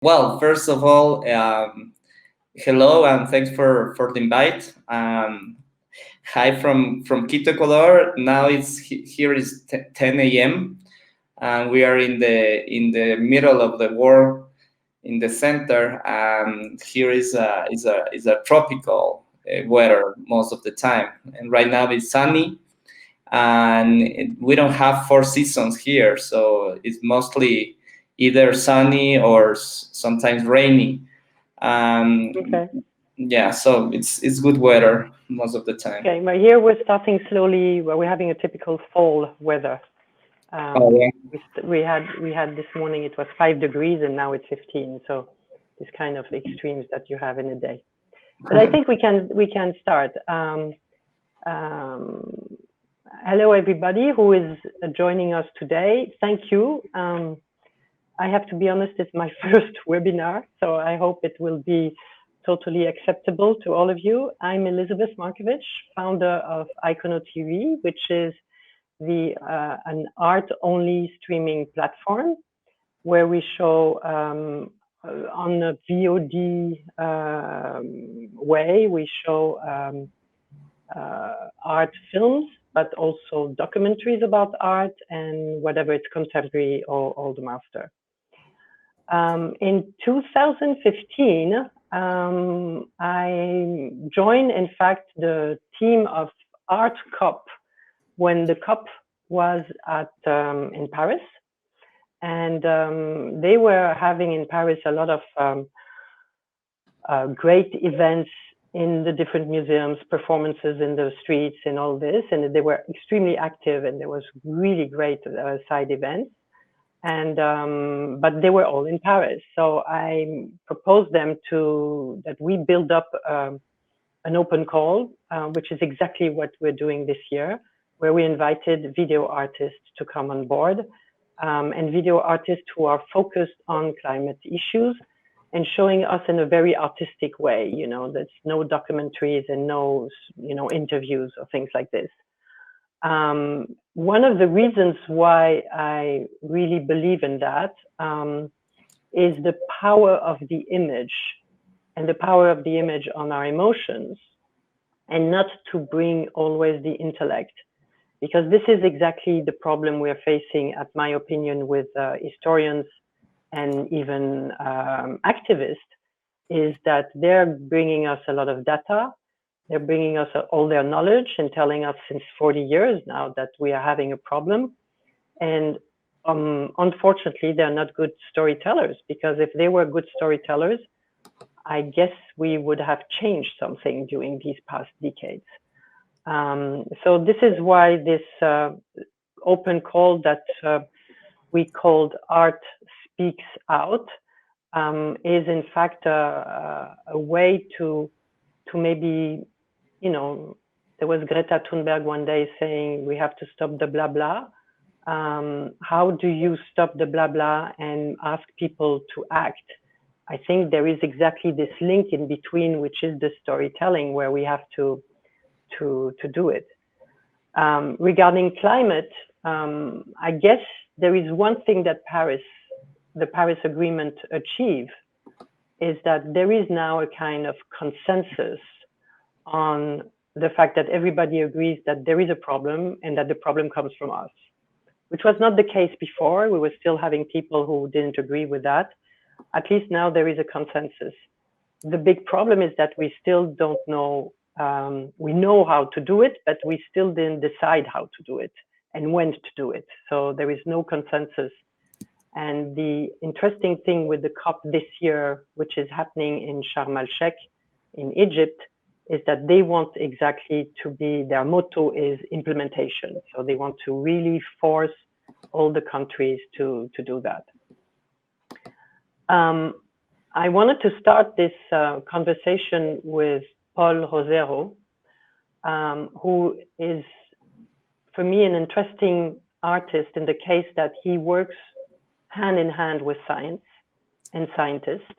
Well, first of all, hello and thanks for the invite. Hi from Quito, Ecuador. Now here is 10 a.m. and we are in the middle of the world, in the center. Here is a tropical weather most of the time, and right now it's sunny, and we don't have four seasons here, so it's mostly either sunny or sometimes rainy. Okay. Yeah, so it's good weather most of the time. Okay. But here we're starting slowly. Well, we're having a typical fall weather. Oh yeah. We had this morning. It was 5 degrees, and now it's 15. So this kind of extremes that you have in a day. But I think we can start. Um, Hello, everybody who is joining us today. Thank you. I have to be honest, it's my first webinar, so I hope it will be totally acceptable to all of you. I'm Elizabeth Markevich, founder of ikonoTV, which is an art-only streaming platform where we show on a VOD way, we show art films, but also documentaries about art and whatever it's contemporary or old master. In 2015, I joined, in fact, the team of Art COP when the COP was in Paris. And they were having in Paris a lot of great events in the different museums, performances in the streets and all this. And they were extremely active, and there was really great side events. And but they were all in Paris. So I proposed them that we build up an open call, which is exactly what we're doing this year, where we invited video artists to come on board, and video artists who are focused on climate issues and showing us in a very artistic way. There's no documentaries and no, interviews or things like this. One of the reasons why I really believe in that is the power of the image, and the power of the image on our emotions, and not to bring always the intellect, because this is exactly the problem we're facing, at my opinion, with historians and even activists, is that they're bringing us a lot of data. They're bringing us all their knowledge and telling us since 40 years now that we are having a problem. And unfortunately, they're not good storytellers, because if they were good storytellers, I guess we would have changed something during these past decades. So this is why this open call that we called Art Speaks Out is in fact a way to maybe, there was Greta Thunberg one day saying we have to stop the blah blah. How do you stop the blah blah and ask people to act? I think there is exactly this link in between, which is the storytelling, where we have to do it. Regarding climate, I guess there is one thing that the Paris Agreement achieved, is that there is now a kind of consensus on the fact that everybody agrees that there is a problem and that the problem comes from us, which was not the case before. We were still having people who didn't agree with that. At least now there is a consensus. The big problem is that we still don't know, we know how to do it, but we still didn't decide how to do it and when to do it. So there is no consensus. And the interesting thing with the COP this year, which is happening in Sharm el-Sheikh in Egypt, is that they want exactly to be, their motto is implementation. So they want to really force all the countries to do that. I wanted to start this conversation with Paul Rosero, who is, for me, an interesting artist in the case that he works hand in hand with science and scientists,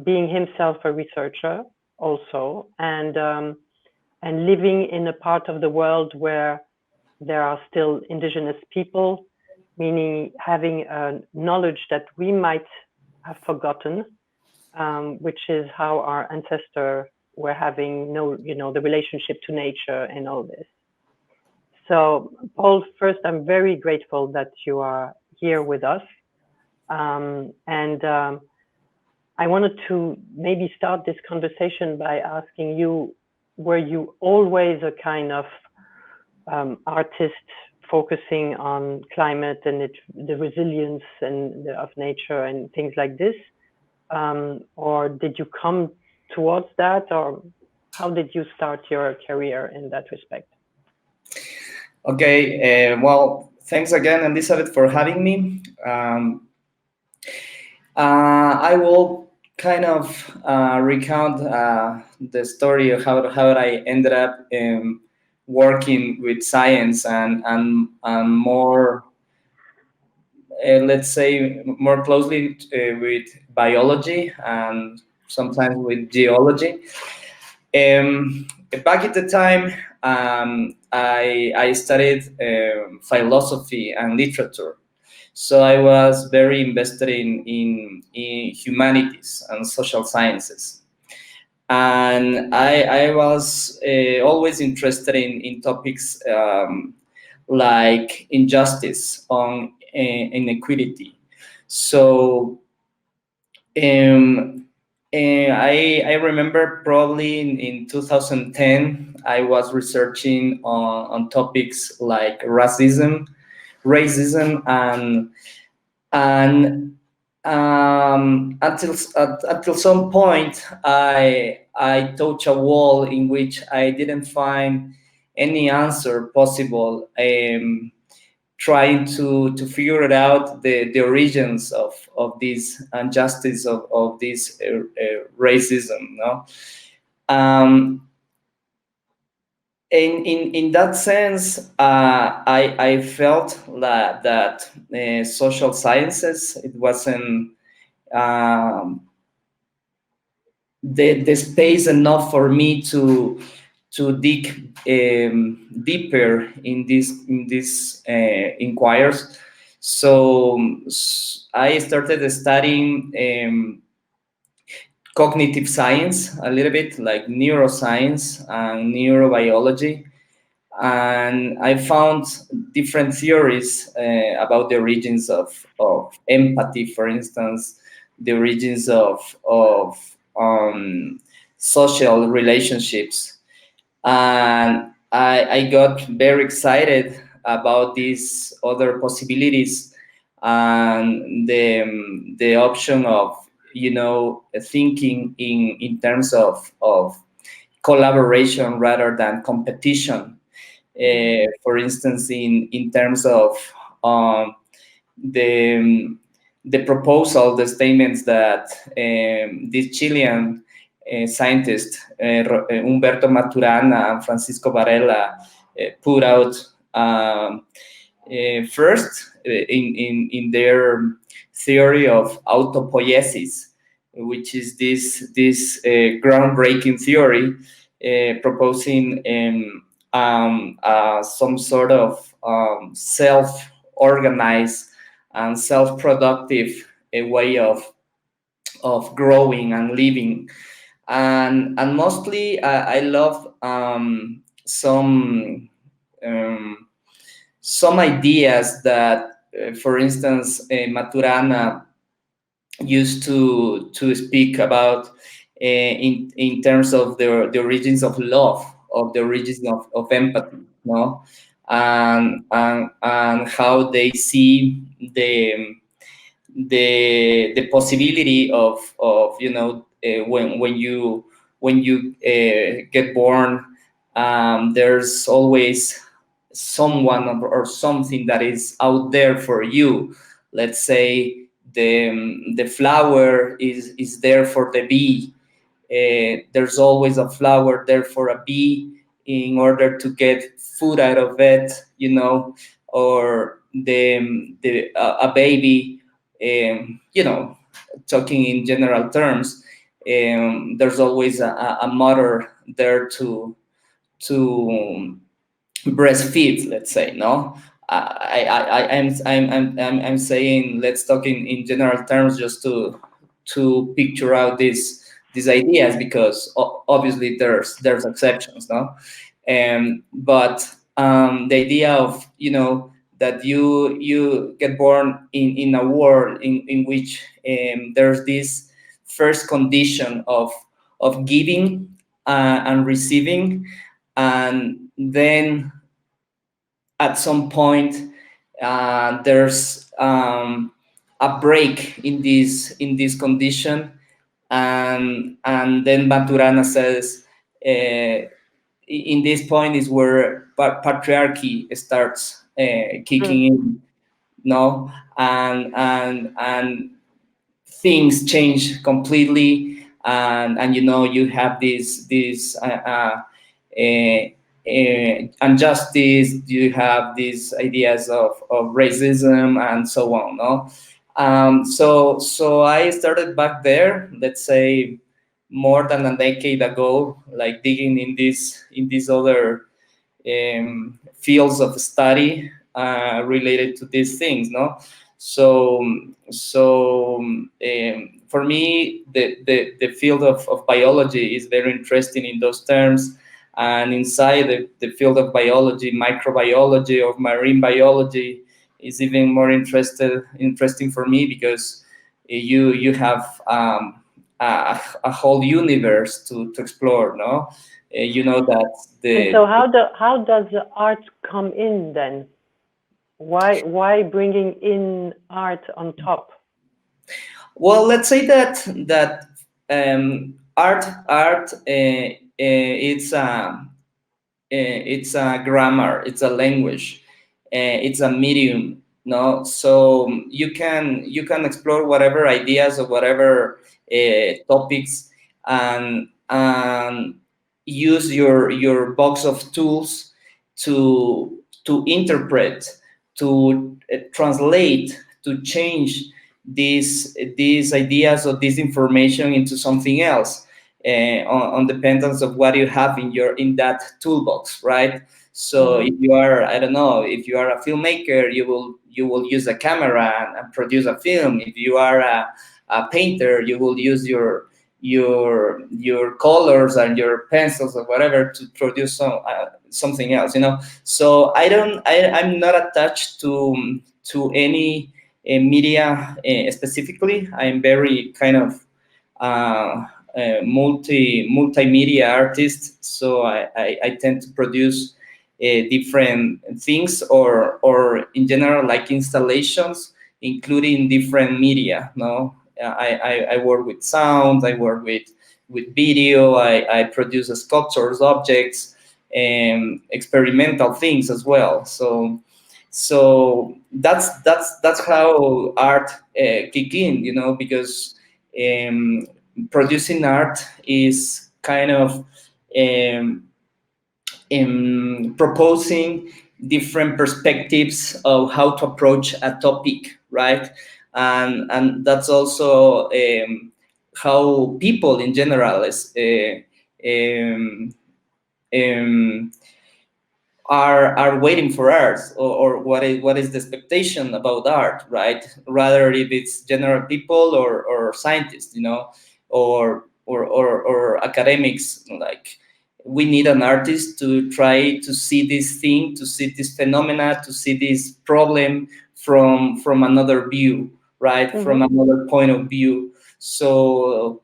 being himself a researcher also, and living in a part of the world where there are still indigenous people, meaning having a knowledge that we might have forgotten, which is how our ancestors were having the relationship to nature and all this. So, Paul, first, I'm very grateful that you are here with us. And I wanted to maybe start this conversation by asking you, were you always a kind of artist focusing on climate and the resilience of nature and things like this? Or did you come towards that, or how did you start your career in that respect? Okay, well, thanks again, Elizabeth, for having me. I will kind of recount the story of how I ended up working with science and more, let's say, more closely with biology and sometimes with geology. Back at the time, I studied philosophy and literature. So I was very invested in humanities and social sciences. And I was always interested in topics like injustice, on inequity. So I remember probably in 2010, I was researching on topics like racism, and until some point, I touched a wall in which I didn't find any answer possible. Trying to figure it out, the origins of this injustice, of this racism, no. In that sense, I felt that social sciences, it wasn't the space enough for me to dig deeper in this inquiries. So I started studying cognitive science, a little bit like neuroscience and neurobiology, and I found different theories about the origins of empathy, for instance, the origins of social relationships. And I got very excited about these other possibilities and the option of, thinking in terms of collaboration rather than competition. For instance, in terms of um, the the proposal, the statements that this Chilean scientist Humberto Maturana and Francisco Varela put out first in their theory of autopoiesis, which is this groundbreaking theory proposing some sort of self-organized and self-productive way of growing and living. And mostly I love some ideas that, for instance, Maturana used to speak about in terms of the origins of love, of the origins of empathy, no, and how they see the possibility of when you get born, there's always someone or something that is out there for you. Let's say the flower is there for the bee. There's always a flower there for a bee in order to get food out of it, or a baby, talking in general terms. There's always a mother there to breastfeed, let's say, no. I'm saying, let's talk in general terms, just to to picture out these ideas, because obviously there's exceptions, no? But the idea of, that you get born in a world in which there's this first condition of giving and receiving, and then at some point there's a break in this condition, and then Maturana says, in this point is where patriarchy starts kicking in, no, and things change completely, and you have this injustice, you have these ideas of racism and so on, no. So I started back there, let's say more than a decade ago, like digging in these other fields of study related to these things, no. So for me, the field of biology is very interesting in those terms, and inside the field of biology, microbiology or marine biology is even more interesting for me, because you have a whole universe to explore, no. That And so how does the art come in then? Why bringing in art on top? well, let's say that art it's a grammar, it's a language, it's a medium, no. So you can explore whatever ideas or whatever topics, and use your box of tools to interpret, to translate, to change these ideas or this information into something else, on dependence of what you have in that toolbox, right? So if you are, I don't know, if you are a filmmaker, you will use a camera and produce a film. If you are a painter, you will use your colors and your pencils or whatever to produce something else. So I'm not attached to any media specifically. I'm very kind of multimedia artist, so I tend to produce different things, or in general, like installations, including different media. No, I work with sound, I work with video, I produce sculptures, objects, and experimental things as well. So that's how art kick in, because um, producing art is kind of um, proposing different perspectives of how to approach a topic, right? And that's also how people in general um, um, are waiting for art, or what is the expectation about art, right? Rather, if it's general people or scientists, or academics, like we need an artist to try to see this thing, to see this phenomena, to see this problem from another view, right? From another point of view. So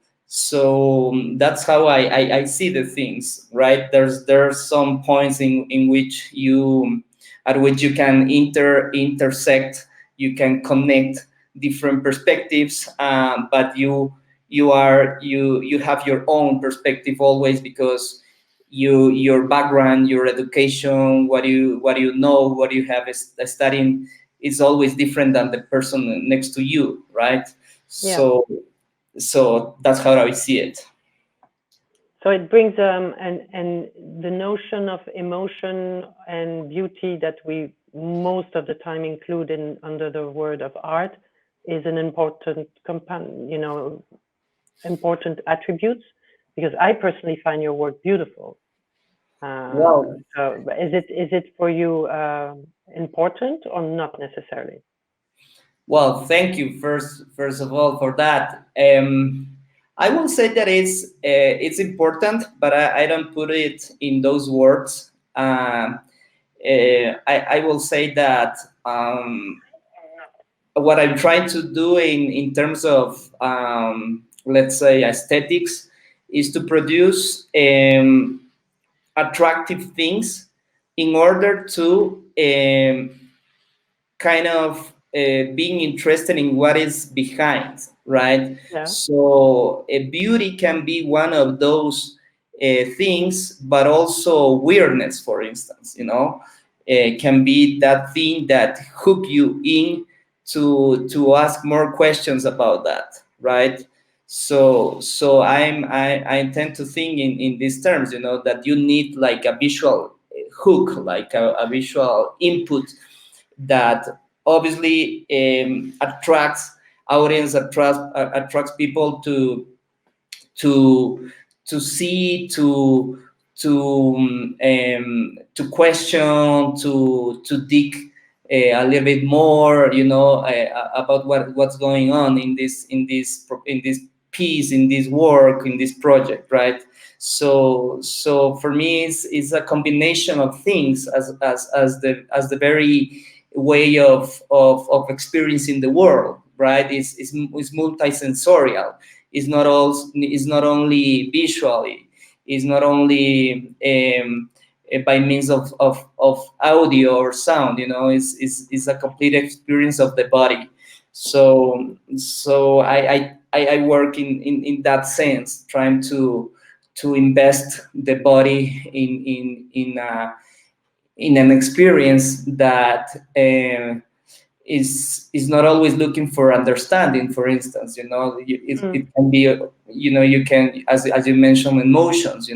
that's how I see the things, right? There's some points in which you can intersect, you can connect different perspectives, but you have your own perspective always, because your background, your education, what you know, what you have studying is always different than the person next to you, right? Yeah. So that's how I see it. So it brings and the notion of emotion and beauty that we most of the time include under the word of art is an important important attributes, because I personally find your work beautiful. Well, So is it for you important or not necessarily? Well, thank you first of all for that. I will say that it's important, but I don't put it in those words. I will say that what I'm trying to do in terms of let's say aesthetics is to produce attractive things in order to kind of being interested in what is behind, right? Yeah. So beauty can be one of those things, but also weirdness, for instance, can be that thing that hook you in to ask more questions about that, right? So I tend to think in these terms, that you need like a visual hook, like a visual input that obviously attracts audience, attracts people to to see, to question, to dig a little bit more, about what's going on in this piece, in this work, in this project, right? So for me, it's a combination of things as the very way of experiencing the world, right? It's multisensorial. It's not only visually. It's not only by means of audio or sound. It's a complete experience of the body. So I work in that sense, trying to invest the body in an experience that is not always looking for understanding. For instance, it can be, you can, as you mentioned, emotions.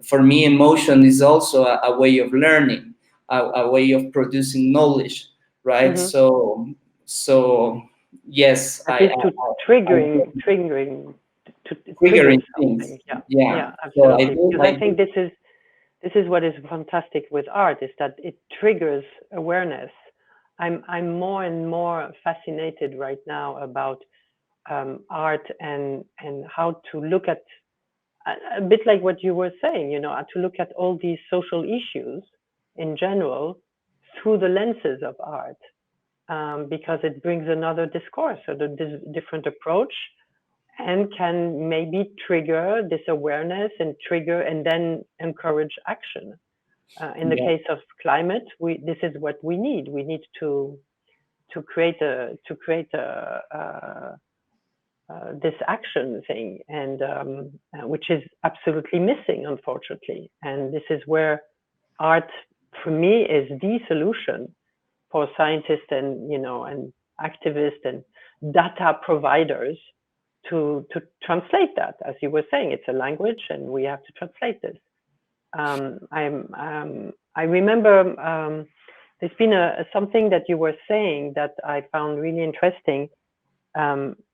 For me, emotion is also a way of learning, a way of producing knowledge, right? Mm-hmm. So yes, At least to triggering to trigger triggering things. something. Yeah, Yeah. yeah, So I absolutely. do. Because I think this is what is fantastic with art, is that it triggers awareness. I'm more and more fascinated right now about art and how to look at a bit like what you were saying, to look at all these social issues in general through the lenses of art, because it brings another discourse or the different approach, and can maybe trigger this awareness and trigger and then encourage action. In the Yeah. case of climate, this is what we need. We need to create this action thing, and which is absolutely missing, unfortunately. And this is where art, for me, is the solution for scientists and activists and data providers to translate that. As you were saying, it's a language, and we have to translate this. I remember there's been something that you were saying that I found really interesting,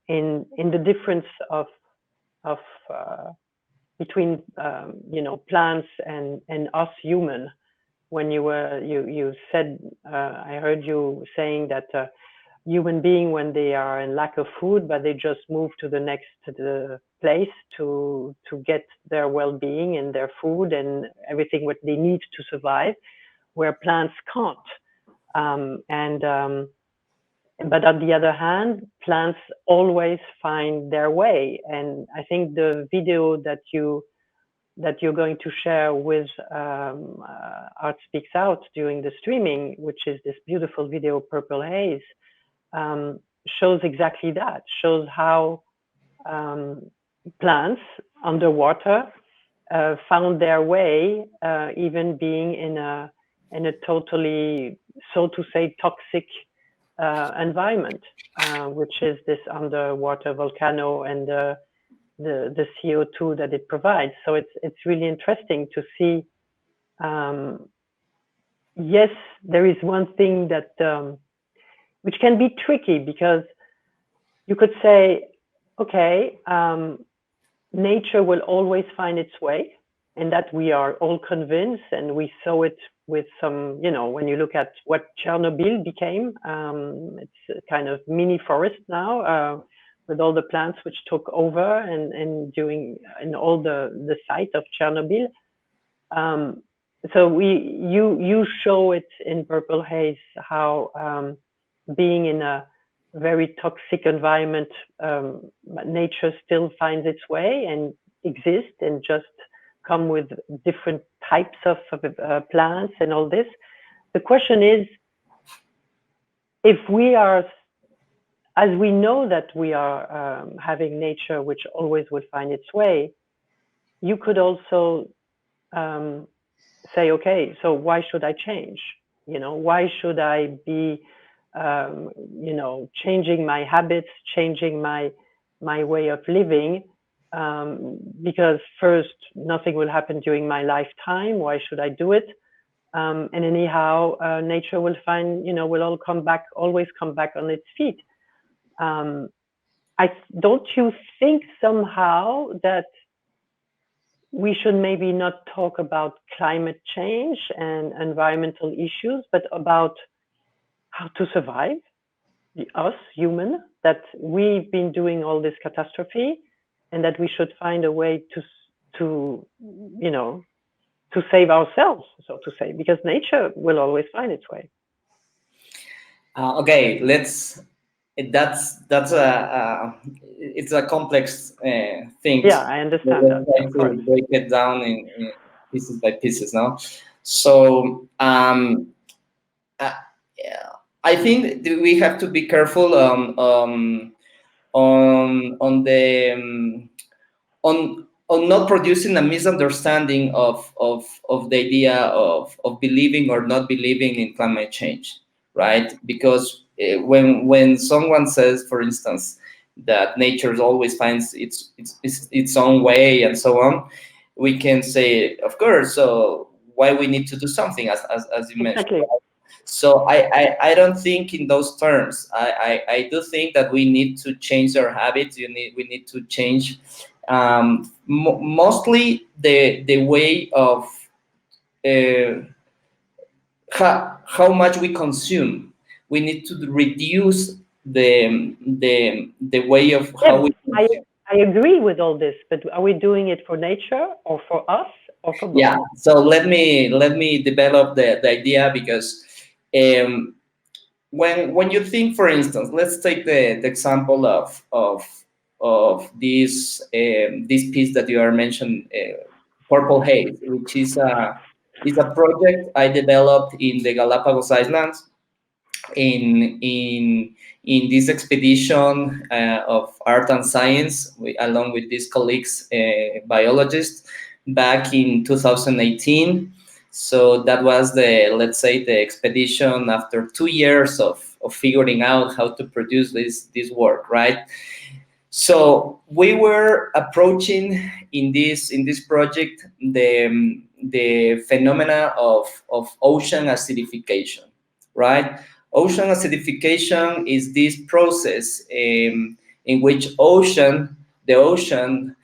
in the difference of between plants and us human. When you said, I heard you saying that human being, when they are in lack of food, but they just move to the place to get their well-being and their food and everything what they need to survive, where plants can't. But on the other hand, plants always find their way. And I think the video that you're going to share with Art Speaks Out during the streaming, which is this beautiful video, Purple Haze, shows exactly that. Shows how plants underwater found their way, even being in a totally, so to say, toxic environment, which is this underwater volcano and the CO2 that it provides. So it's really interesting to see. Yes, there is one thing that which can be tricky, because you could say, okay, nature will always find its way, and that we are all convinced, and we saw it with some, when you look at what Chernobyl became, it's a kind of mini forest now, with all the plants which took over and all the site of Chernobyl. So you show it in Purple Haze how being in a very toxic environment, nature still finds its way and exists and just come with different types of plants and all this. The question is, if we are, as we know that we are having nature which always will find its way, you could also say, okay, so why should I change? Why should I be, changing my habits, changing my way of living? Because first, nothing will happen during my lifetime. Why should I do it? And anyhow, nature will find, will always come back on its feet. Don't you think somehow that we should maybe not talk about climate change and environmental issues, but about how to survive, us human, that we've been doing all this catastrophe, and that we should find a way to save ourselves, so to say, because nature will always find its way. Okay, that's it's a complex thing. Yeah, I understand that. Try to break it down in pieces by pieces now. So I think we have to be careful on not producing a misunderstanding of the idea of believing or not believing in climate change, right? Because when someone says, for instance, that nature always finds its own way and so on, we can say, of course, so why we need to do something, as you mentioned. Exactly. Right? So I don't think in those terms. I do think that we need to change our habits. We need to change mostly the way of how much we consume. We need to reduce the way of how we consume. I agree with all this, but are we doing it for nature or for us or for both? Yeah. So let me develop the idea, because when you think, for instance, let's take the example of this piece that you are mentioning, Purple Haze, which is a project I developed in the Galapagos Islands in this expedition of art and science, along with these colleagues, biologists, back in 2018. So that was let's say, the expedition after 2 years of figuring out how to produce this work, right? So we were approaching in this project the phenomena of ocean acidification, right? Ocean acidification is this process in which the ocean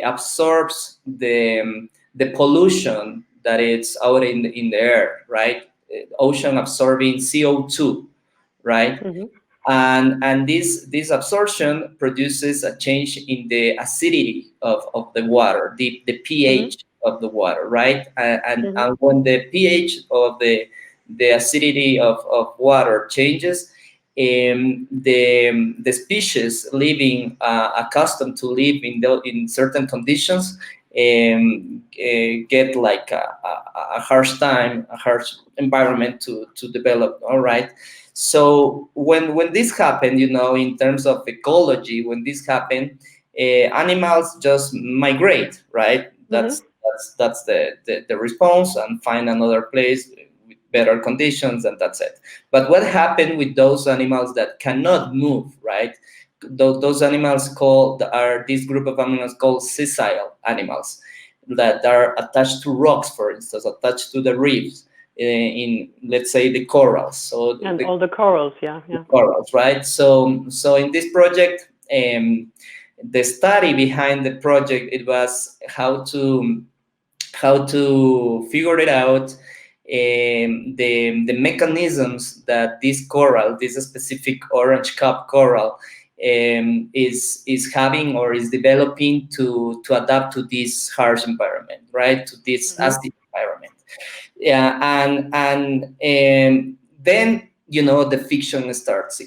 absorbs the pollution that is out in the air, right? Ocean absorbing CO2, right? Mm-hmm. And this absorption produces a change in the acidity of the water, the pH of the water, right? And when the pH of the acidity of water changes, the species living accustomed to live in certain conditions get like a harsh environment to develop. All right. So when this happened, in terms of ecology, when this happened, animals just migrate, right? That's the response, and find another place with better conditions, and that's it. But what happened with those animals that cannot move, right? Those animals are this group of animals called sessile animals that are attached to rocks, for instance, attached to the reefs. In let's say the corals, all the corals, the corals, right? So in this project, the study behind the project, it was how to figure it out the mechanisms that this coral, this specific orange cap coral, is having or is developing to adapt to this harsh environment, right? To this acid environment. Yeah, and then the fiction starts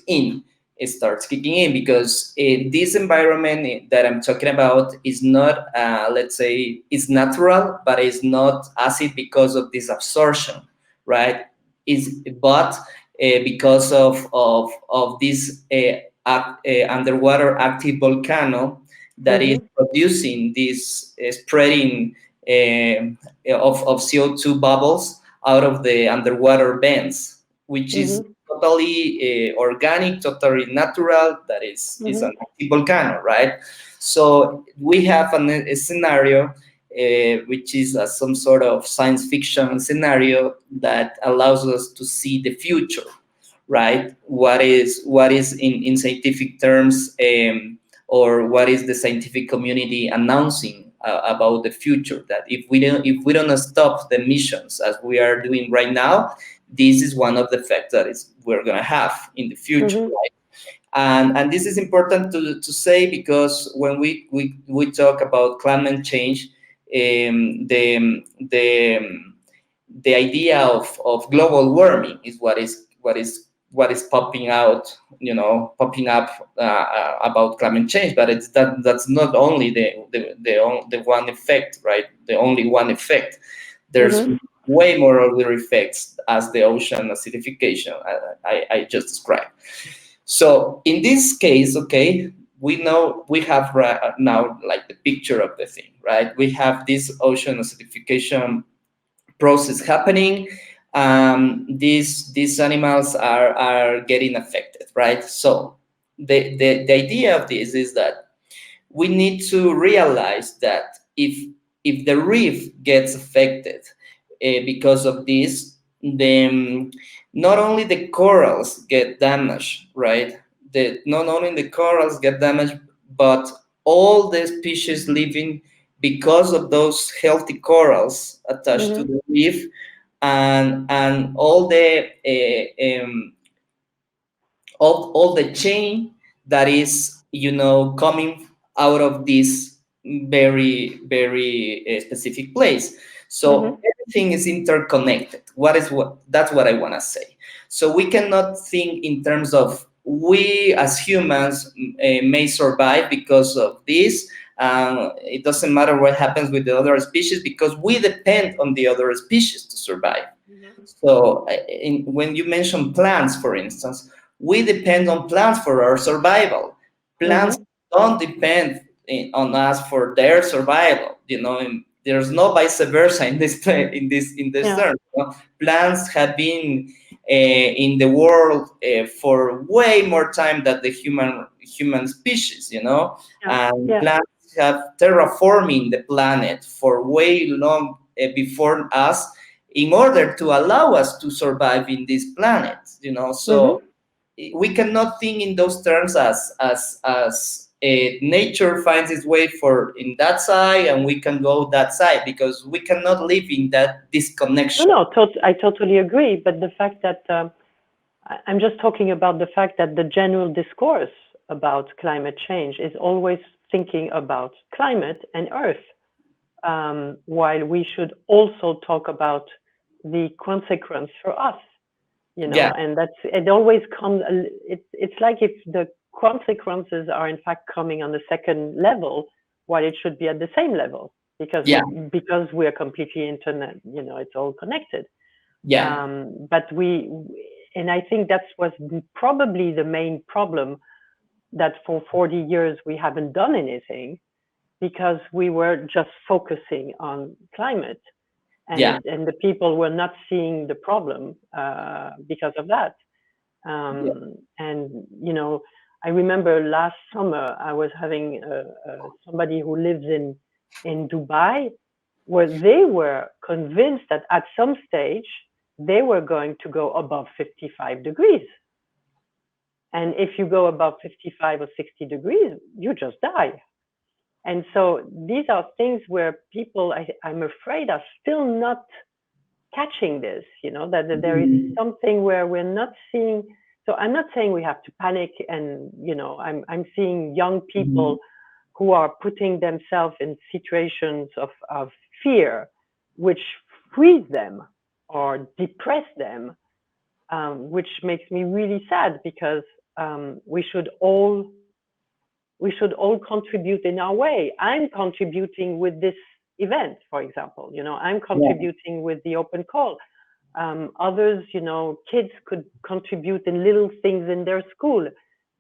kicking in, because this environment that I'm talking about is not, let's say, is natural, but is not acid because of this absorption, right? Is but because of this underwater active volcano that is producing this spreading of CO2 bubbles out of the underwater vents, which is totally organic, totally natural. That is an active volcano, right? So we have a scenario which is some sort of science fiction scenario that allows us to see the future, right? What is in scientific terms, or what is the scientific community announcing about the future? That if we don't stop the emissions as we are doing right now, this is one of the effects that is we're gonna have in the future, right? And this is important to say, because when we talk about climate change, the idea of global warming is what is popping up about climate change. But that's not only the one effect, right? The only one effect. There's way more other effects, as the ocean acidification I just described. So in this case, okay, we have now like the picture of the thing, right? We have this ocean acidification process happening. These animals are getting affected, right? So the idea of this is that we need to realize that if the reef gets affected because of this, then not only the corals get damaged, right? Not only the corals get damaged, but all the species living because of those healthy corals attached to the reef, and all the chain that is coming out of this very very specific place. So everything is interconnected. That's what I want to say. So we cannot think in terms of we as humans may survive because of this. It doesn't matter what happens with the other species, because we depend on the other species to survive. So when you mention plants, for instance, we depend on plants for our survival. Plants don't depend on us for their survival. And there's no vice versa in this term. Plants have been in the world for way more time than the human species. And plants have terraforming the planet for way long before us, in order to allow us to survive in this planet. So we cannot think in those terms as nature finds its way for in that side and we can go that side, because we cannot live in that disconnection. I totally agree. But the fact that I'm just talking about the fact that the general discourse about climate change is always thinking about climate and Earth, while we should also talk about the consequence for us. And it always comes. It's like if the consequences are in fact coming on the second level, while it should be at the same level, because we are completely internet. It's all connected. But and I think that was probably the main problem, that for 40 years we haven't done anything, because we were just focusing on climate. And the people were not seeing the problem because of that. And I remember last summer I was having somebody who lives in Dubai, where they were convinced that at some stage they were going to go above 55 degrees. And if you go above 55 or 60 degrees, you just die. And so these are things where people, I'm afraid, are still not catching this, that there is something where we're not seeing. So I'm not saying we have to panic, and I'm seeing young people who are putting themselves in situations of fear, which freeze them or depress them, which makes me really sad, because we should all contribute in our way. I'm contributing with this event, for example. I'm contributing with the open call. Others, kids could contribute in little things in their school,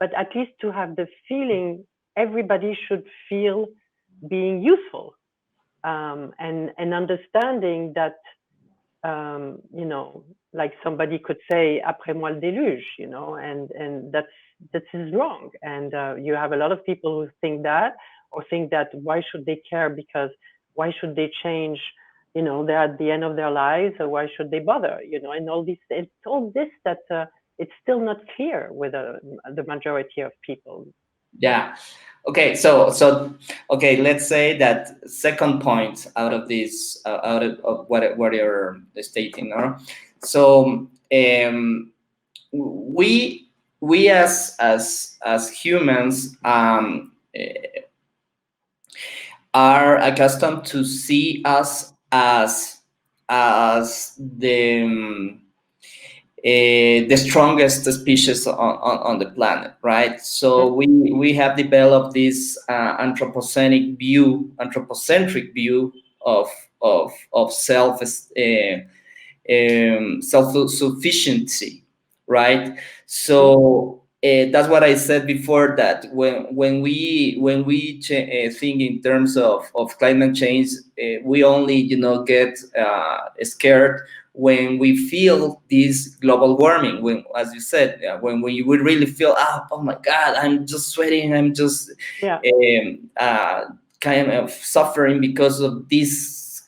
but at least to have the feeling everybody should feel being useful, and understanding that, like somebody could say, après moi le déluge, and that is wrong. And you have a lot of people who think that, or think that why should they care, because why should they change? They're at the end of their lives, so why should they bother? And all this, it's all this that it's still not clear with the majority of people. Yeah. Okay. So okay. Let's say that second point out of this, out of what you're stating, no? So we as humans are accustomed to see us as the strongest species on the planet, right? So we have developed this anthropocentric view of self-sufficiency, right? So that's what I said before, that when we think in terms of climate change, we only get scared when we feel this global warming, when, as you said, when we would really feel, oh my God, I'm just sweating, I'm just kind of suffering because of this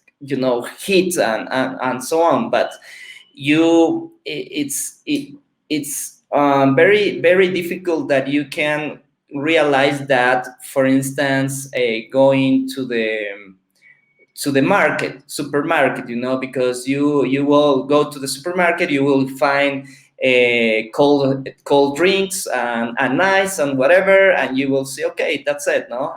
heat and so on. But it's very, very difficult that you can realize that, for instance, going to the supermarket, because you will go to the supermarket, you will find cold drinks and ice and whatever, and you will say, okay, that's it, no,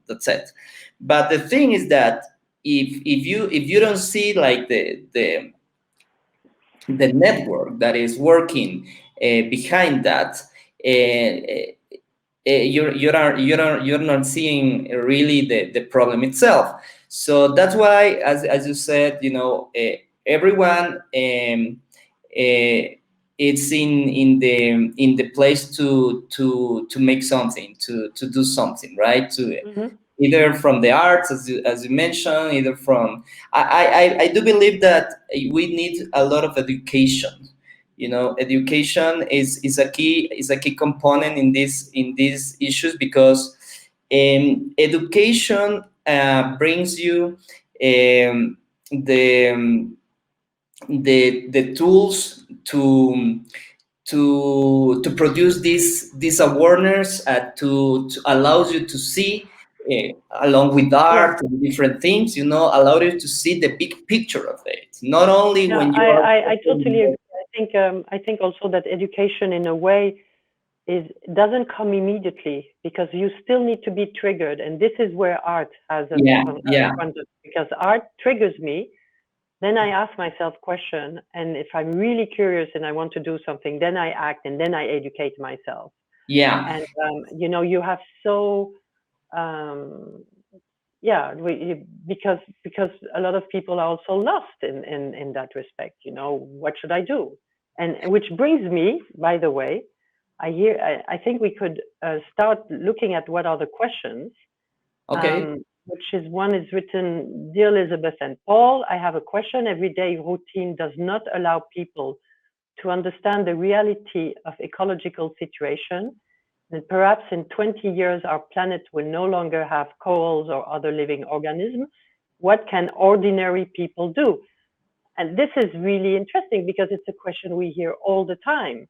that's it. But the thing is that if you don't see like the network that is working behind that, you're not seeing really the problem itself. So that's why, as you said, everyone it's in the place to make something, to do something, right? Either from the arts, as you mentioned, either from I do believe that we need a lot of education. Education is a key component in these issues, because education brings you the tools to produce this awareness, to allows you to see, along with art and different things, allow you to see the big picture of it, not only when you are. I totally agree. I think also that education, in a way, doesn't come immediately, because you still need to be triggered, and this is where art has a because art triggers me. Then I ask myself question, and if I'm really curious and I want to do something, then I act, and then I educate myself. Yeah. And you have so because a lot of people are also lost in that respect. What should I do? And which brings me, by the way, I think we could start looking at what are the questions. Okay. Which is, one is written: Dear Elizabeth and Paul, I have a question. Everyday routine does not allow people to understand the reality of ecological situation. And perhaps in 20 years, our planet will no longer have corals or other living organisms. What can ordinary people do? And this is really interesting, because it's a question we hear all the time,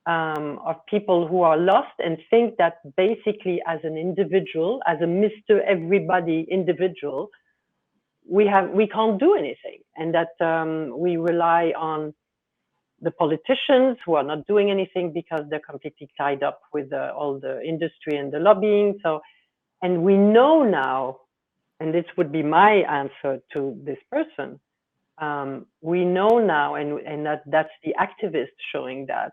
of people who are lost and think that basically, as an individual, as a Mr. Everybody individual, we can't do anything, and that we rely on the politicians who are not doing anything because they're completely tied up with all the industry and the lobbying. So, and we know now, and this would be my answer to this person, we know now, and that's the activist showing that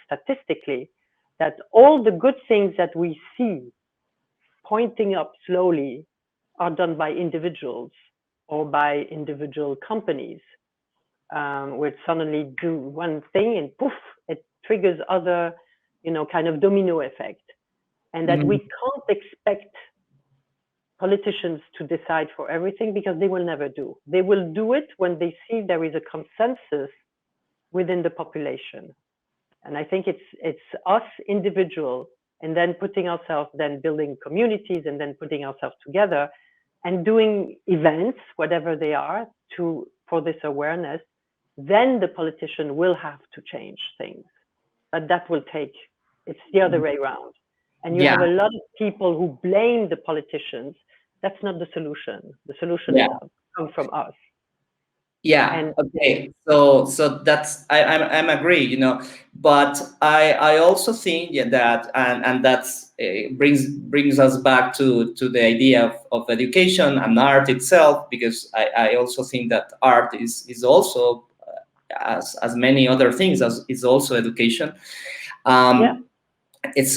statistically, that all the good things that we see pointing up slowly are done by individuals or by individual companies, which suddenly do one thing and poof, it triggers other, kind of domino effect. And that we can't expect politicians to decide for everything, because they will never do. They will do it when they see there is a consensus within the population. And I think it's us individual, and then putting ourselves, then building communities, and then putting ourselves together and doing events, whatever they are, for this awareness. Then the politician will have to change things, but that will take, it's the other way around. And you have a lot of people who blame the politicians. That's not the solution. The solution comes from us. Yeah. And Okay. So that's I'm agree. But I also think that and that's brings us back to the idea of education and art itself, because I also think that art is also as many other things as is also education. It's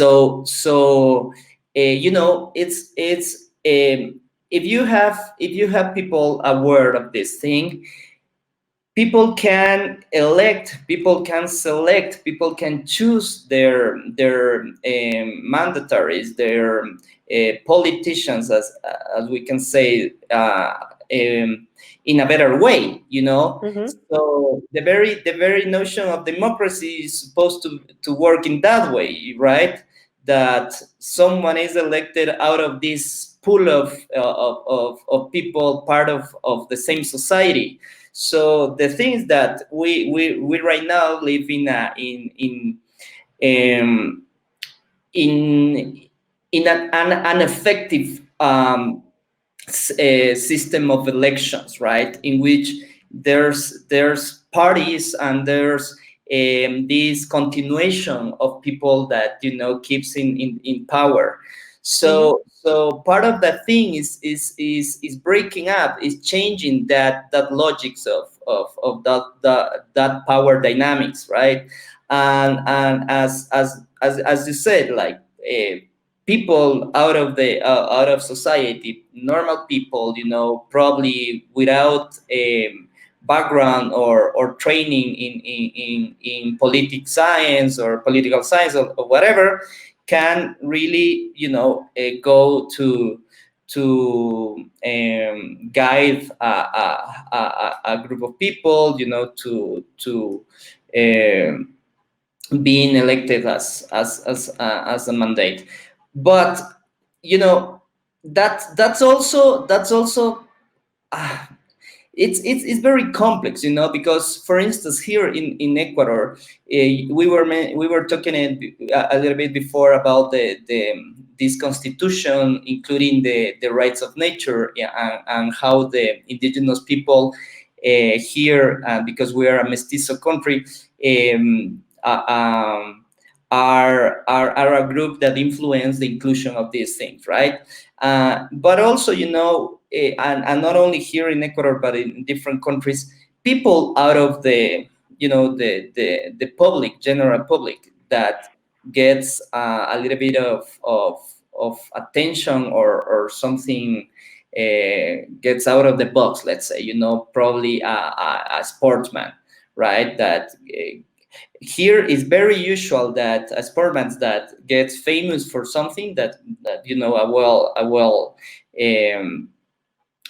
it's if you have people aware of this thing, people can elect, people can select, people can choose their mandatories, their politicians, as we can say, in a better way. So the very notion of democracy is supposed to work in that way, right? That someone is elected out of this pool of people, part of the same society. So the things that we right now live in an effective system of elections, right? In which there's parties and there's this continuation of people that keeps in power. So part of that thing is breaking up, is changing that logics of that power dynamics, right? And as you said, like people out of society, normal people, probably without background or training in political science or whatever, can really go to guide a group of people, to being elected as a mandate. But that's also it's very complex, because, for instance, here in Ecuador, we were talking a little bit before about this constitution, including the rights of nature, and how the indigenous people here, because we are a mestizo country, are a group that influence the inclusion of these things, right? But also, and not only here in Ecuador, but in different countries, people out of the public, general public, that gets a little bit of attention or something, gets out of the box, let's say, probably a sportsman, right? That here is very usual that a sportsman that gets famous for something, that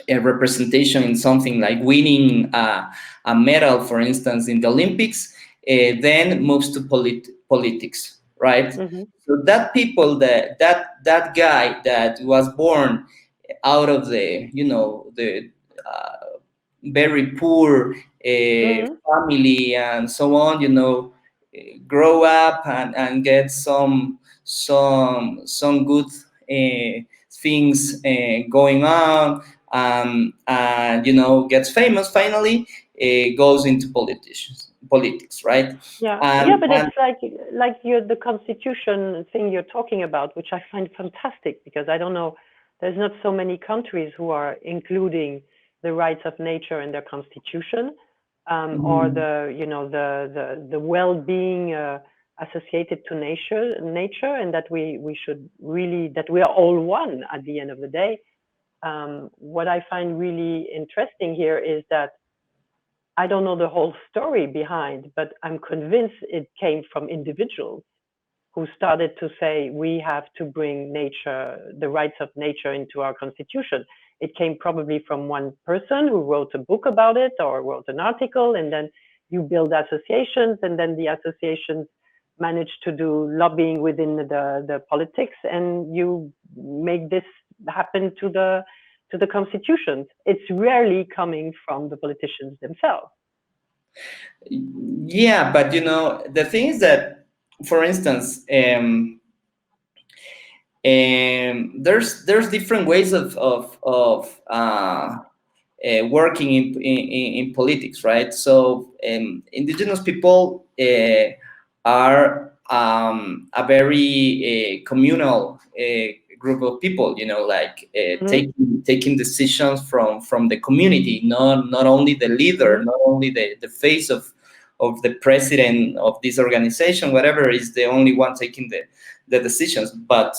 a representation in something, like winning a medal, for instance, in the Olympics, then moves to politics, right? So that people, that guy that was born out of the very poor family and so on, grow up and get some good things going on, and gets famous finally, goes into politics, right? Yeah, and but it's and like the constitution thing you're talking about, which I find fantastic because I don't know, there's not so many countries who are including the rights of nature in their constitution, or mm, the well-being associated to nature, and that we should really, that we are all one at the end of the day. What I find really interesting here is that I don't know the whole story behind, but I'm convinced it came from individuals who started to say we have to bring nature, the rights of nature, into our constitution. It came probably from one person who wrote a book about it or wrote an article, and then you build associations, and then the associations manage to do lobbying within the politics, and you make this happen to the constitutions. It's rarely coming from the politicians themselves. yeah, but the thing is that, for instance, there's different ways of working in politics, right? So indigenous people are a very communal group of people, like Mm-hmm. taking decisions from the community, not only the leader, Mm-hmm. not only the face of the president of this organization, whatever, is the only one taking the decisions, but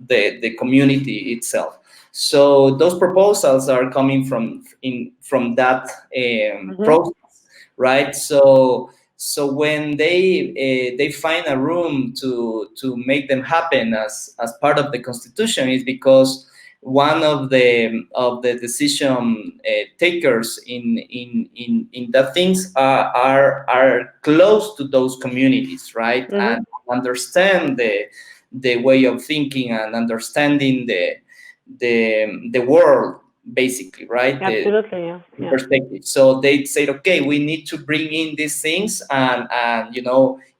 the community itself. So those proposals are coming from that Mm-hmm. process, right? So when they find a room to make them happen as part of the constitution, is because one of the decision takers in that things are close to those communities, right? Mm-hmm. And understand the way of thinking and understanding the world, basically, right? The Absolutely, yeah, yeah, perspective. So they said, okay, we need to bring in these things and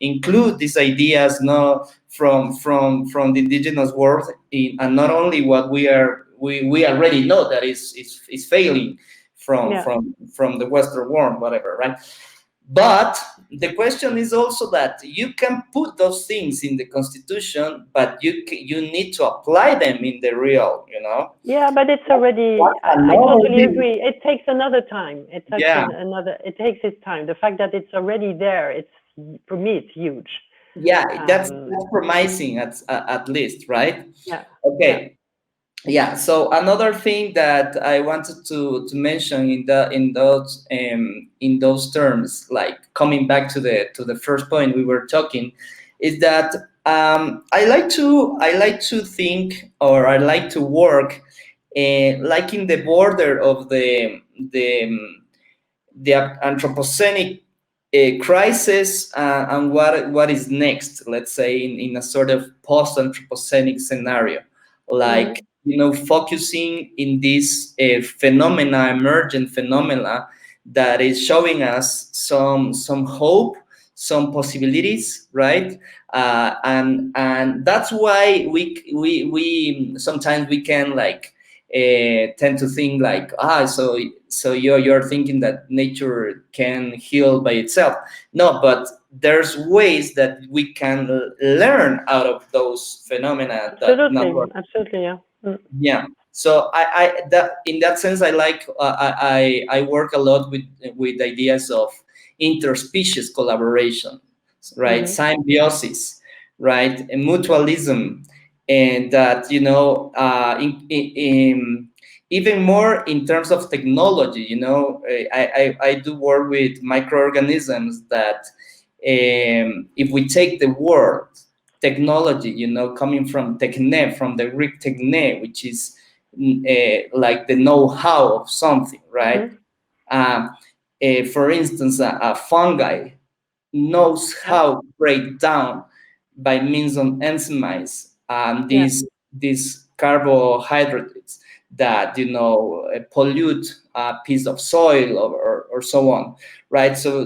include these ideas, no, from the indigenous world, and not only what we already know that is failing from yeah. from from the Western world, whatever, right? But the question is also that you can put those things in the constitution, but you need to apply them in the real, Yeah, but it's already. That's I another totally thing. agree. It takes another time. It takes Yeah, another. It takes its time. The fact that it's already there, it's, for me, it's huge. yeah, Um, that's promising at least, right? yeah, yeah. Okay. Yeah, so another thing that I wanted to mention in those terms, like coming back to the first point we were talking, is that I like to think, or I like to work like in the border of the Anthropocenic crisis, and what is next, let's say, in a sort of post-Anthropocenic scenario, Mm-hmm. like, focusing in this phenomena, emergent phenomena, that is showing us some hope, some possibilities, right? And that's why we sometimes we can, like, tend to think like, so you're thinking that nature can heal by itself. No, but there's ways that we can learn out of those phenomena that not Absolutely, work. absolutely, yeah. Mm. Yeah. So that in that sense, I like, I work a lot with ideas of interspecies collaboration, right? Mm-hmm. Symbiosis, right? And mutualism, and that, even more in terms of technology. I do work with microorganisms that, if we take the word technology, coming from techne, from the Greek techne, which is like the know-how of something, right? Mm-hmm. Um, for instance, a fungi knows Yeah, how to break down by means of enzymes yeah, these carbohydrates that, pollute a piece of soil, or so on, right? So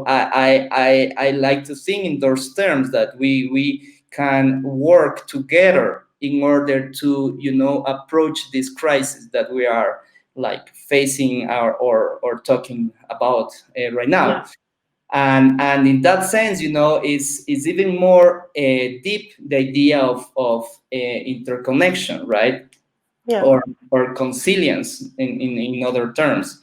I like to think in those terms, that we can work together in order to, approach this crisis that we are like facing or talking about right now. Yeah. And in that sense, is even more deep, the idea of interconnection, right? Yeah. Or consilience in other terms.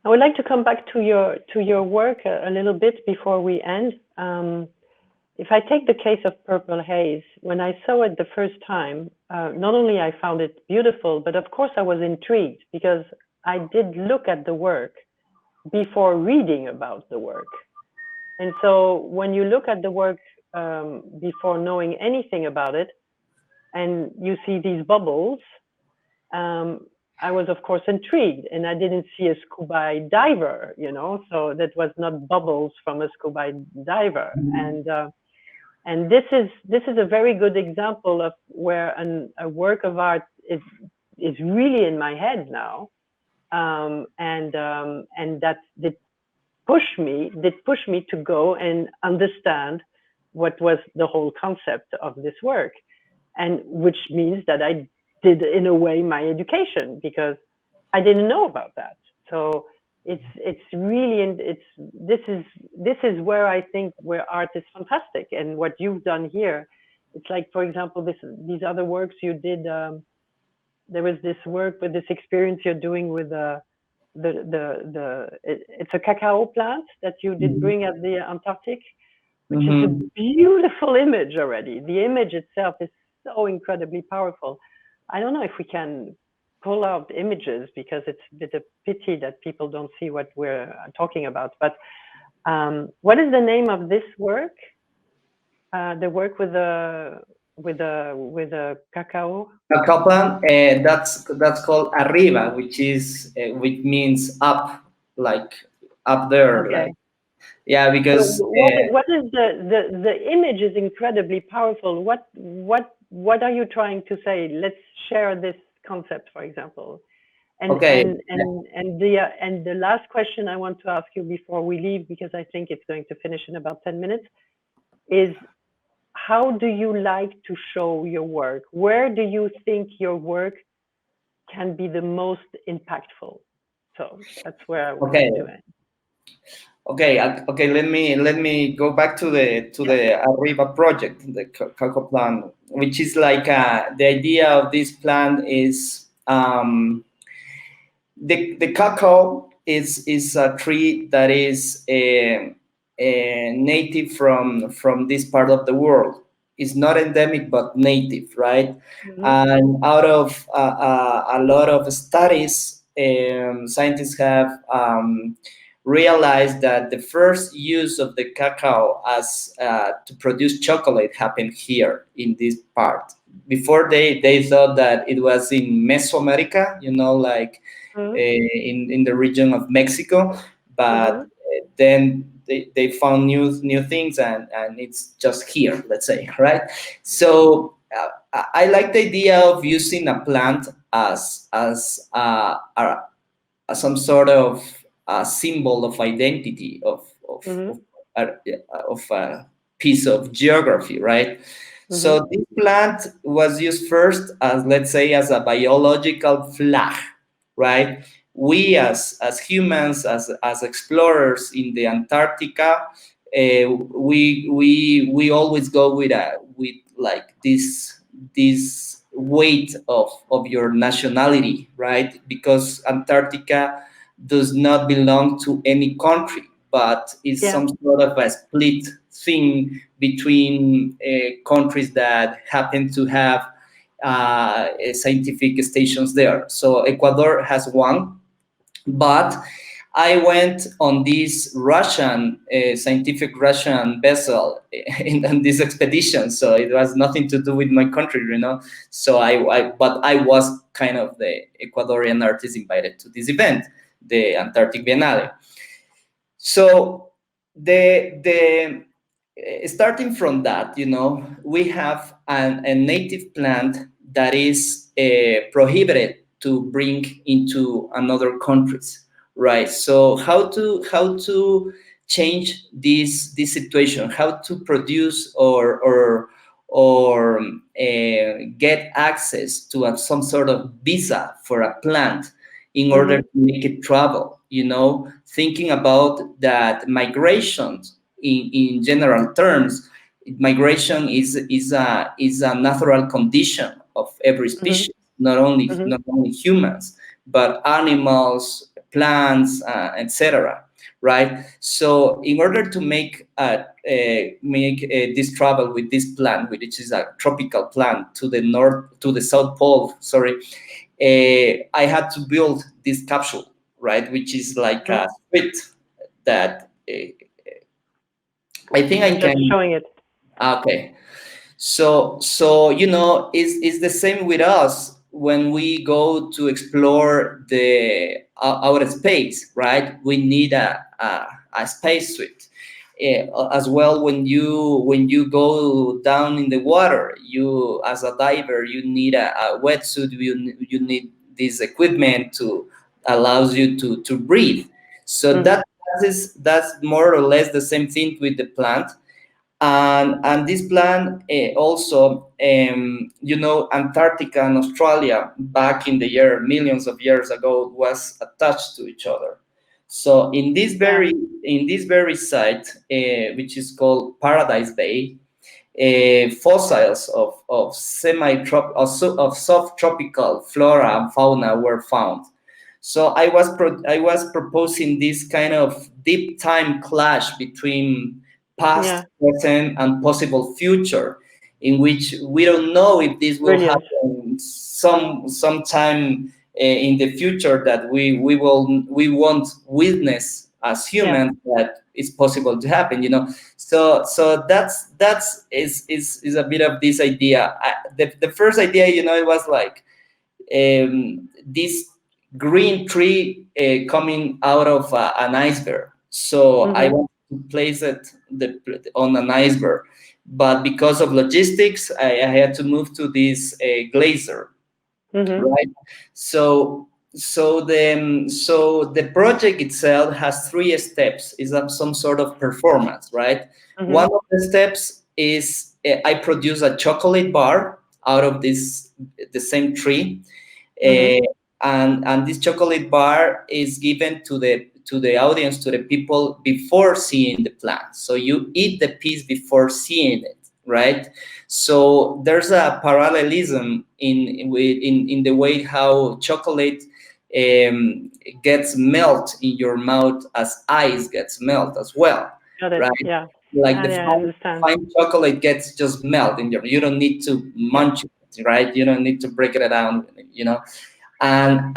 I would like to come back to your work a little bit before we end. If I take the case of Purple Haze, when I saw it the first time, not only I found it beautiful, but of course I was intrigued because I did look at the work before reading about the work. And so when you look at the work before knowing anything about it, and you see these bubbles, I was of course intrigued, and I didn't see a scuba diver, so that was not bubbles from a scuba diver. And this is a very good example of where a work of art is really in my head now, and that did push me to go and understand what was the whole concept of this work, and which means that I did in a way my education, because I didn't know about that. So it's really, this is where I think where art is fantastic, and what you've done here, it's like, for example, these other works you did. There was this work with this experience you're doing with it's a cacao plant that you did bring at the Antarctic, which is a Mm-hmm. beautiful image already. The image itself is so incredibly powerful. I don't know if we can pull out images, because it's a bit of pity that people don't see what we're talking about. But what is the name of this work? The work with the cacao. Cacao, that's called arriba, which means up, like up there, Okay. like, yeah, So because what is the image is incredibly powerful. What are you trying to say? Let's share this concept, for example. And okay, the last question I want to ask you before we leave, because I think it's going to finish in about 10 minutes, is how do you like to show your work? Where do you think your work can be the most impactful? So that's where I would okay, like to end. okay. Let me go back to Yeah. the Arriba project, the cacao plant, which is like the idea of this plant is the cacao is a tree that is a native from this part of the world. It's not endemic but native, right? Mm-hmm. And out of a lot of studies, scientists have realized that the first use of the cacao as to produce chocolate happened here in this part. Before they thought that it was in Mesoamerica, like in the region of Mexico, but Mm-hmm. then they found new things, and it's just here, let's say, right? So I like the idea of using a plant as some sort of symbol of identity Mm-hmm. uh, of a piece of geography, right? Mm-hmm. So this plant was used first as, let's say, as a biological flag, right? We as humans, as explorers in the Antarctica, we always go with like this weight of your nationality, right? Because Antarctica does not belong to any country, but is Yeah. some sort of a split thing between countries that happen to have scientific stations there. So Ecuador has one, but I went on this scientific Russian vessel in this expedition, so it was nothing to do with my country. So but I was kind of the Ecuadorian artist invited to this event, the Antarctic Biennale. So the starting from that, we have a native plant that is prohibited to bring into another countries, right? So how to change this situation? How to produce or get access to some sort of visa for a plant in order to make it travel. Thinking about that migration in general terms, migration is a natural condition of every species, not only humans, but animals, plants, etc. Right? So in order to make this travel with this plant, which is a tropical plant, to the South Pole, sorry, I had to build this capsule, right, which is like a suite that I think I Just can. showing it. Okay, so it's the same with us when we go to explore the outer space, right? We need a space suit. As well, when you go down in the water, you, as a diver, you need a wetsuit. You need this equipment to allows you to breathe. So that's more or less the same thing with the plant. And this plan also, Antarctica and Australia back in the year millions of years ago was attached to each other. So in this very site, which is called Paradise Bay, fossils of of subtropical flora and fauna were found. So I was proposing this kind of deep time clash between past, present, and possible future, in which we don't know if this will Brilliant. happen sometime in the future, that we won't witness as humans, that it's possible to happen. So that's a bit of this idea. The first idea, it was like, this green tree coming out of an iceberg. So I want to place it on an iceberg, but because of logistics, I had to move to this glacier, right? So the project itself has three steps. Is some sort of performance, right? One of the steps is I produce a chocolate bar out of the same tree, and this chocolate bar is given to the audience, to the people, before seeing the plant. So you eat the piece before seeing it, right? So there's a parallelism in the way how chocolate gets melt in your mouth as ice gets melt as well, Got it. right? Yeah. Like the I understand. fine chocolate gets just melt in you don't need to munch it, right? You don't need to break it down, and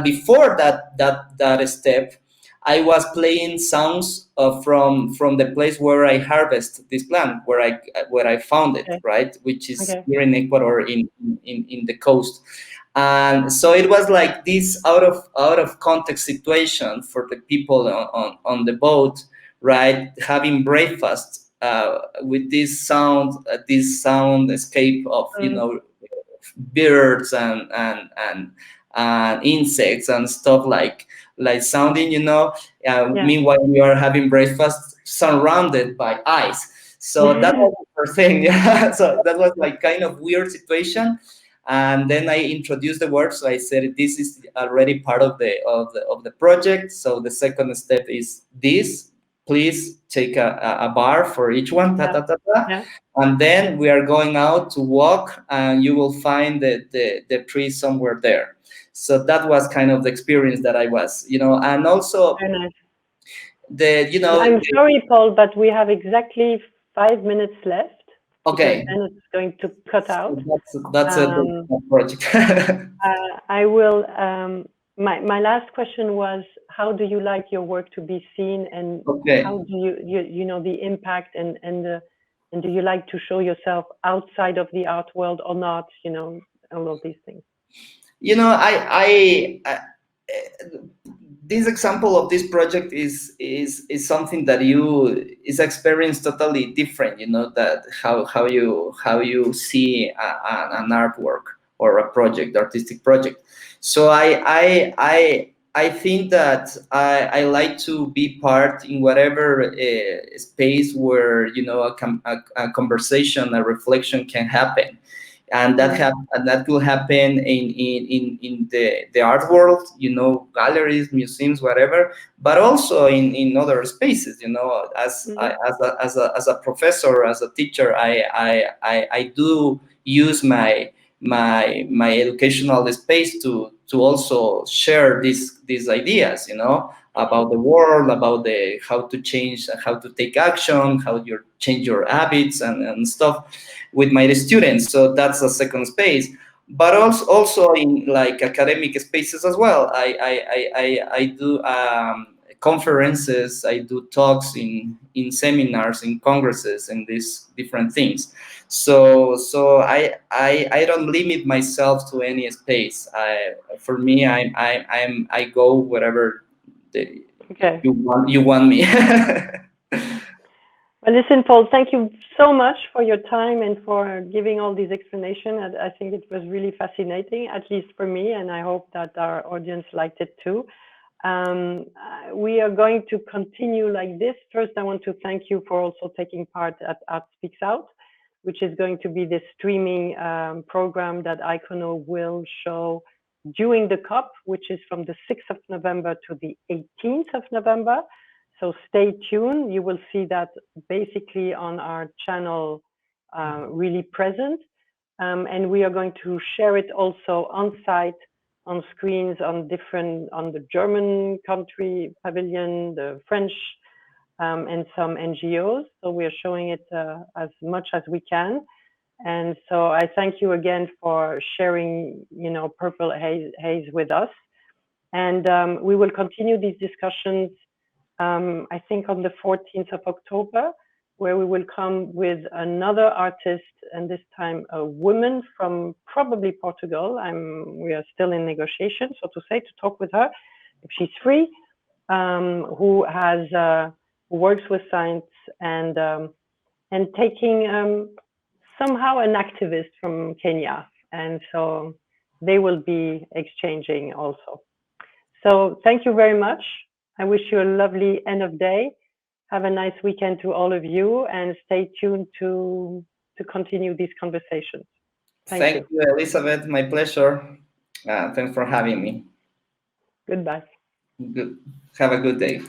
before that step, I was playing sounds from the place where I harvest this plant, where I found it, right, which is here in Ecuador, in the coast. And so it was like this out of context situation for the people on the boat, right, having breakfast with this sound escape of birds and insects and stuff, like sounding, meanwhile we are having breakfast surrounded by ice. So that was the first thing. Yeah. So that was like kind of weird situation. And then I introduced the word. So I said, this is already part of the project. So the second step is this. Please take a bar for each one. And then we are going out to walk, and you will find the tree somewhere there. So that was kind of the experience that I was, and also I'm sorry, Paul, but we have exactly 5 minutes left. Okay. Then it's going to cut out. So that's a project. I will. My last question was, how do you like your work to be seen, and how do you the impact, and do you like to show yourself outside of the art world or not? All of these things. I this example of this project is something that is experienced totally different. That how you see an artwork or a project, artistic project. So I I think that I like to be part in whatever space where a conversation, a reflection can happen, and that will happen in the art world, galleries, museums, whatever, but also in other spaces. As a professor, as a teacher, I do use my educational space to also share these ideas, about the world, about the how to change, how to take action, how you change your habits and stuff with my students. So that's a second space. But also in like academic spaces as well. I do conferences, I do talks in seminars, in congresses, and these different things. So I don't limit myself to any space. For me, I go wherever Okay. you want me. Well, listen, Paul, thank you so much for your time and for giving all these explanations. I think it was really fascinating, at least for me, and I hope that our audience liked it too. We are going to continue like this. First, I want to thank you for also taking part at Art Speaks Out, which is going to be the streaming program that Icono will show during the COP, which is from the 6th of November to the 18th of November. So stay tuned. You will see that basically on our channel, really present. And we are going to share it also on site, on screens, on the German country pavilion, the French, and some NGOs. So we are showing it as much as we can. And so I thank you again for sharing, Purple Haze with us. And we will continue these discussions, I think on the 14th of October, where we will come with another artist, and this time a woman from probably Portugal. We are still in negotiation, so to say, to talk with her if she's free, who works with science and taking somehow an activist from Kenya, and so they will be exchanging also. So thank you very much. I wish you a lovely end of day. Have a nice weekend to all of you, and stay tuned to continue these conversations. Thank you, Elizabeth. My pleasure. Thanks for having me. Goodbye. Good. Have a good day.